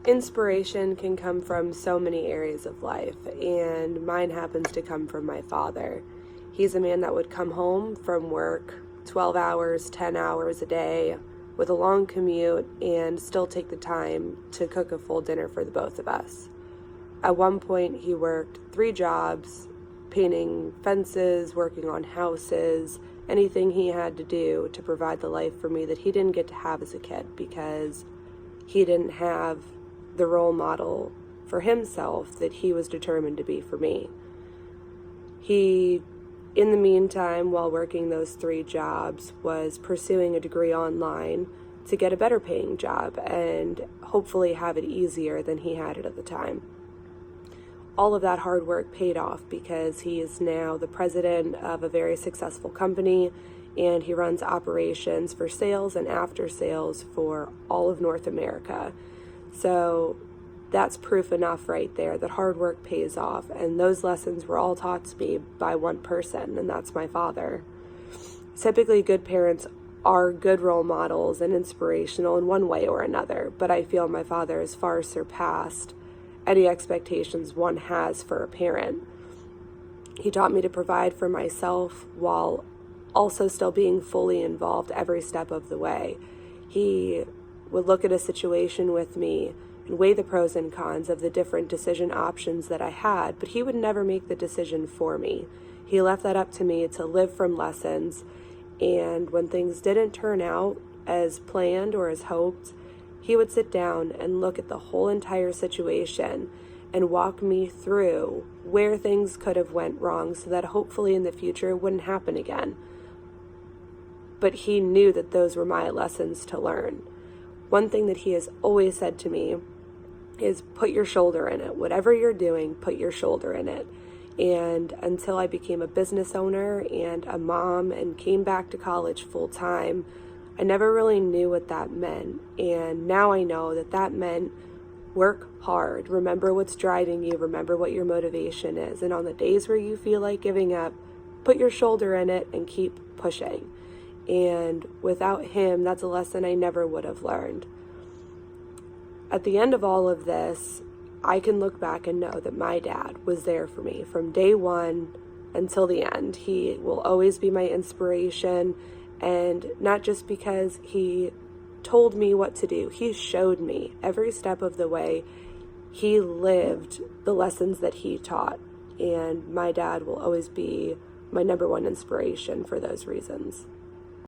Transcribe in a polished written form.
Inspiration can come from so many areas of life, and mine happens to come from my father. He's a man that would come home from work 12 hours, 10 hours a day with a long commute and still take the time to cook a full dinner for the both of us. At one point, he worked 3 jobs, painting fences, working on houses, anything he had to do to provide the life for me that he didn't get to have as a kid because he didn't have the role model for himself that he was determined to be for me. He, in the meantime, while working those 3 jobs, was pursuing a degree online to get a better paying job and hopefully have it easier than he had it at the time. All of that hard work paid off because he is now the president of a very successful company, and he runs operations for sales and after sales for all of North America. So that's proof enough right there that hard work pays off, and those lessons were all taught to me by one person, and that's my father. Typically, good parents are good role models and inspirational in one way or another, but I feel my father has far surpassed any expectations one has for a parent. He taught me to provide for myself while also still being fully involved every step of the way. He would look at a situation with me and weigh the pros and cons of the different decision options that I had, but he would never make the decision for me. He left that up to me to live from lessons, and when things didn't turn out as planned or as hoped, he would sit down and look at the whole entire situation and walk me through where things could have went wrong so that hopefully in the future it wouldn't happen again. But he knew that those were my lessons to learn. One thing that he has always said to me is put your shoulder in it. Whatever you're doing, put your shoulder in it. And until I became a business owner and a mom and came back to college full time, I never really knew what that meant. And now I know that that meant work hard. Remember what's driving you. Remember what your motivation is. And on the days where you feel like giving up, put your shoulder in it and keep pushing. And without him, that's a lesson I never would have learned. At the end of all of this, I can look back and know that my dad was there for me from day one until the end. He will always be my inspiration, and not just because he told me what to do. He showed me every step of the way. He lived the lessons that he taught, and my dad will always be my number one inspiration for those reasons.